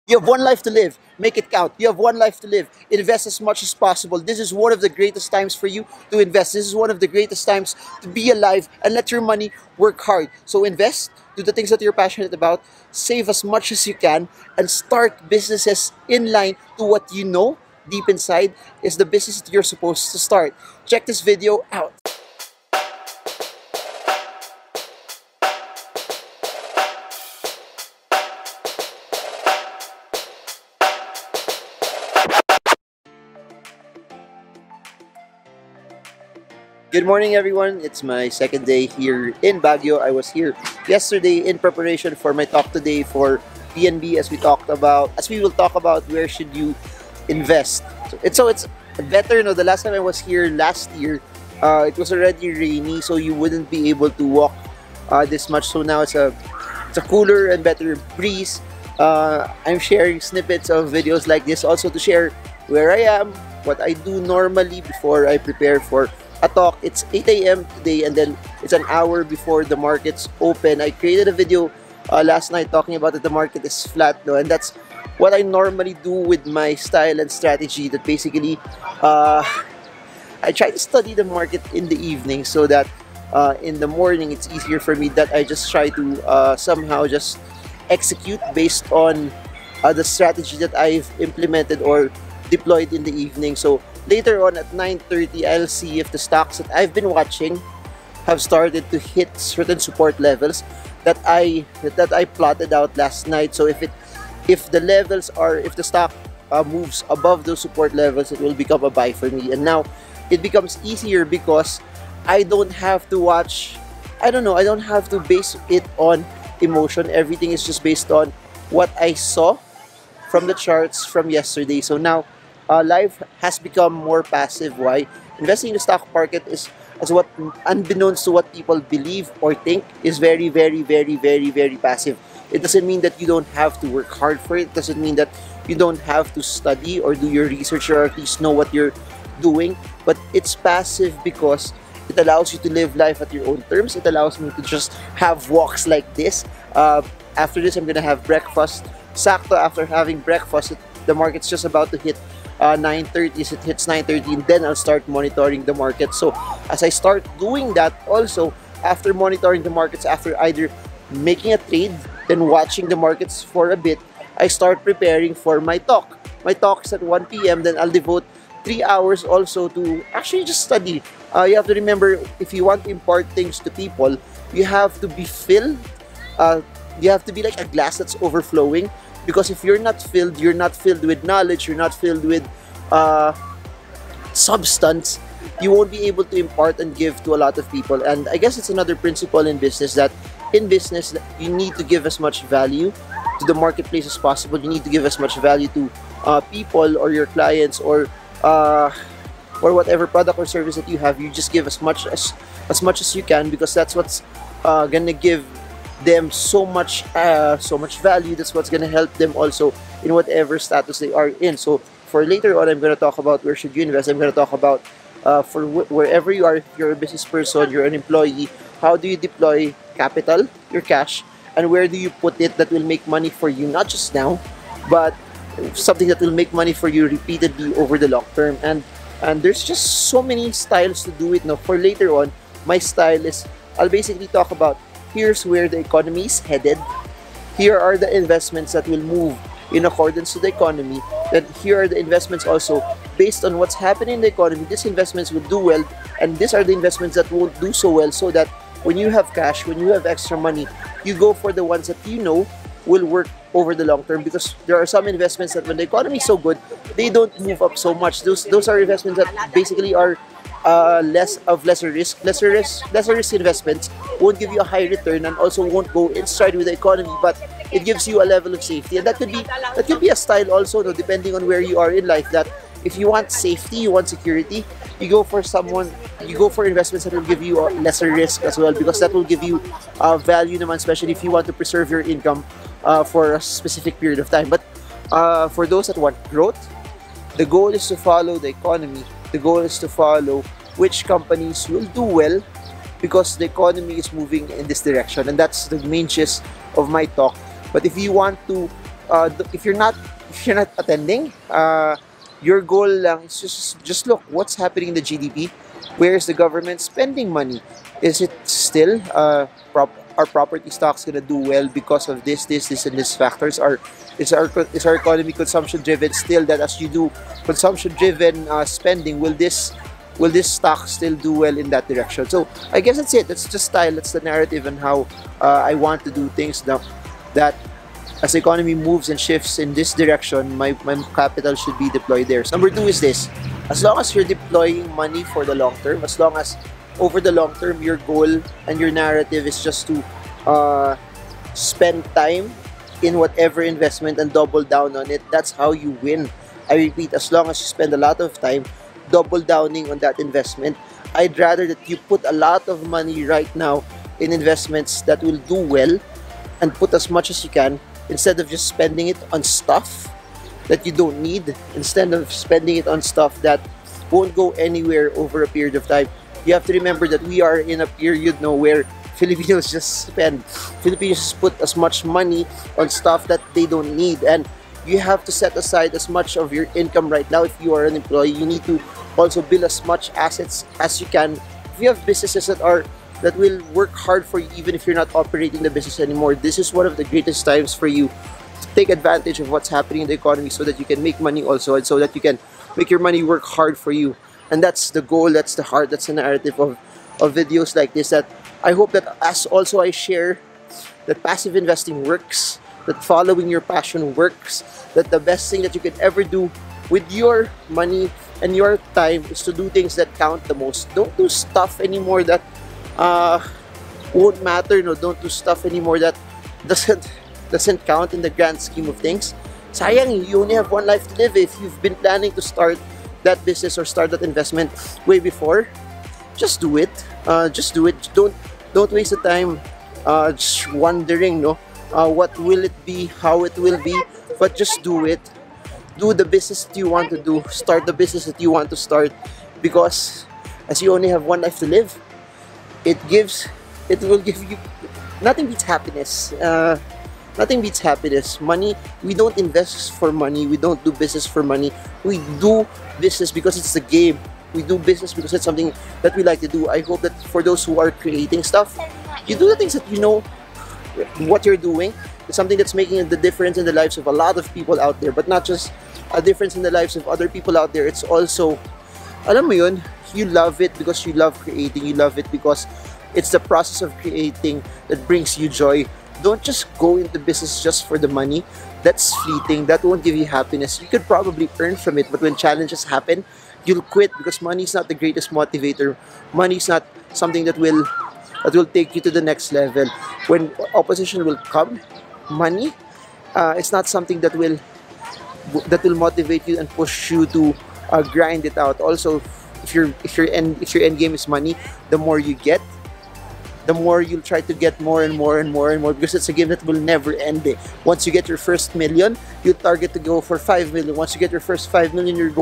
You have one life to live. Make it count. You have one life to live. Invest as much as possible. This is one of the greatest times for you to invest. This is one of the greatest times to be alive and let your money work hard. So invest, do the things that you're passionate about, save as much as you can, and start businesses in line to what you know deep inside is the business that you're supposed to start. Check this video out. Good morning, everyone. It's my second day here in Baguio. I was here yesterday in preparation for my talk today for PNB, as we will talk about where should you invest. So it's better. No, the last time I was here last year, it was already rainy, so you wouldn't be able to walk this much. So now it's a cooler and better breeze. I'm sharing snippets of videos like this also to share where I am, what I do normally before I prepare for a talk. It's 8 a.m. today, and then it's an hour before the markets open. I created a video last night talking about that the market is flat, no, and that's what I normally do with my style and strategy. That basically, I try to study the market in the evening so that in the morning it's easier for me. That I just try to somehow just execute based on the strategy that I've implemented or deployed in the evening. So later on at 9:30, I'll see if the stocks that I've been watching have started to hit certain support levels that I plotted out last night. So if the stock moves above those support levels, it will become a buy for me. And now it becomes easier because I don't have to watch. I don't have to base it on emotion. Everything is just based on what I saw from the charts from yesterday. So now life has become more passive. Why? Investing in the stock market is what, unbeknownst to what people believe or think, is very, very, very, very, very passive. It doesn't mean that you don't have to work hard for it. It doesn't mean that you don't have to study or do your research or at least know what you're doing. But it's passive because it allows you to live life at your own terms. It allows me to just have walks like this. After this, I'm gonna have breakfast. Sakto after having breakfast, the market's just about to hit 9:30. It hits 9:30, and then I'll start monitoring the market. So as I start doing that, also after monitoring the markets, after either making a trade, then watching the markets for a bit, I start preparing for my talk. My talk is at 1 p.m. Then I'll devote 3 hours also to actually just study. You have to remember, if you want to impart things to people, you have to be filled. You have to be like a glass that's overflowing. Because if you're not filled with knowledge, you're not filled with substance, you won't be able to impart and give to a lot of people. And I guess it's another principle in business, that in business, you need to give as much value to the marketplace as possible. You need to give as much value to people or your clients or whatever product or service that you have. You just give as much as you can, because that's what's gonna give them so much value. That's what's gonna help them also in whatever status they are in. So for later on, I'm gonna talk about where should you invest. I'm gonna talk about for wherever you are. If you're a business person, you're an employee, how do you deploy capital, your cash, and where do you put it that will make money for you, not just now, but something that will make money for you repeatedly over the long term. And there's just so many styles to do it. Now for later on, my style is, I'll basically talk about, here's where the economy is headed. Here are the investments that will move in accordance to the economy. Then here are the investments also based on what's happening in the economy. These investments will do well, and these are the investments that won't do so well, so that when you have cash, when you have extra money, you go for the ones that you know will work over the long term. Because there are some investments that when the economy is so good, they don't move up so much. Those are investments that basically are lesser risk investments, won't give you a high return, and also won't go in stride with the economy, but it gives you a level of safety. And that could be a style also, no, depending on where you are in life. That if you want safety, you want security, you go for investments that will give you a lesser risk as well, because that will give you value naman, especially if you want to preserve your income for a specific period of time. But for those that want growth, the goal is to follow the economy. The goal is to follow which companies will do well, because the economy is moving in this direction, and that's the main gist of my talk. But if you want to if you're not attending, your goal lang is just look what's happening in the GDP. Where is the government spending money? Is it still are property stocks gonna do well because of this, and this factors? Is our economy consumption driven still? That as you do consumption driven spending, will this stock still do well in that direction? So I guess that's it. That's just style. That's the narrative and how I want to do things now. That as the economy moves and shifts in this direction, my capital should be deployed there. So number two is this: as long as you're deploying money for the long term, as long as over the long term your goal and your narrative is just to spend time in whatever investment and double down on it, that's how you win. I repeat, as long as you spend a lot of time double downing on that investment, I'd rather that you put a lot of money right now in investments that will do well and put as much as you can, instead of just spending it on stuff that you don't need, instead of spending it on stuff that won't go anywhere over a period of time. You have to remember that we are in a period now where Filipinos just put as much money on stuff that they don't need, and you have to set aside as much of your income right now. If you are an employee, you need to also build as much assets as you can. If you have businesses that will work hard for you even if you're not operating the business anymore, this is one of the greatest times for you to take advantage of what's happening in the economy so that you can make money also, and so that you can make your money work hard for you. And that's the goal, that's the heart, that's the narrative of videos like this, that I hope that as also I share that passive investing works, that following your passion works, that the best thing that you can ever do with your money and your time is to do things that count the most. Don't do stuff anymore that won't matter. No, don't do stuff anymore that doesn't count in the grand scheme of things. Sayang, you only have one life to live. If you've been planning to start that business or start that investment way before, just do it. Just do it. Don't waste the time just wondering, no, what will it be, how it will be, but just do it. Do the business that you want to do. Start the business that you want to start, because as you only have one life to live, it will give you, nothing beats happiness. Nothing beats happiness. Money, we don't invest for money. We don't do business for money. We do business because it's a game. We do business because it's something that we like to do. I hope that for those who are creating stuff, you do the things that you know what you're doing. It's something that's making the difference in the lives of a lot of people out there, but not just a difference in the lives of other people out there. It's also, alam mo yun, you love it because you love creating. You love it because it's the process of creating that brings you joy. Don't just go into business just for the money. That's fleeting. That won't give you happiness. You could probably earn from it, but when challenges happen, you'll quit, because money is not the greatest motivator. Money is not something that will take you to the next level. When opposition will come, money, it's not something that will motivate you and push you to grind it out. Also, if your end game is money, the more you get, the more you'll try to get more and more and more and more, because it's a game that will never end. Once you get your first million, you target to go for 5 million. Once you get your first 5 million, you'll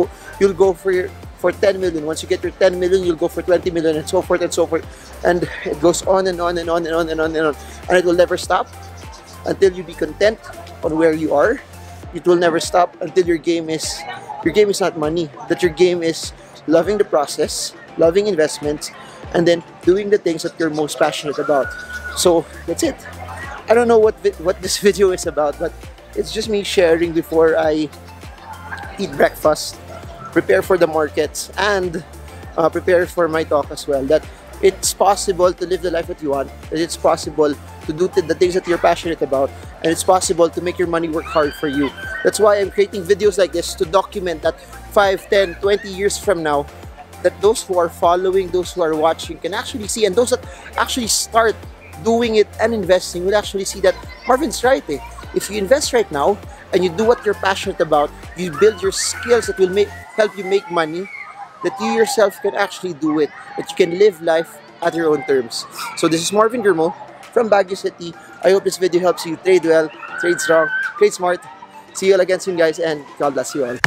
go for 10 million. Once you get your 10 million, you'll go for 20 million, and so forth and so forth. And it goes on and on and on and on and on and on. And it will never stop until you be content on where you are. It will never stop until your game is not money, that your game is loving the process, loving investments, and then doing the things that you're most passionate about. So that's it. I don't know what this video is about, but it's just me sharing before I eat breakfast, prepare for the markets, and prepare for my talk as well. That it's possible to live the life that you want, that it's possible to do the things that you're passionate about, and it's possible to make your money work hard for you. That's why I'm creating videos like this, to document that 5, 10, 20 years from now, that those who are following, those who are watching can actually see, and those that actually start doing it and investing will actually see that Marvin's right. If you invest right now and you do what you're passionate about, you build your skills that will help you make money, that you yourself can actually do it, that you can live life at your own terms. So this is Marvin Germo from Baguio City. I hope this video helps you trade well, trade strong, trade smart. See you all again soon, guys, and God bless you all.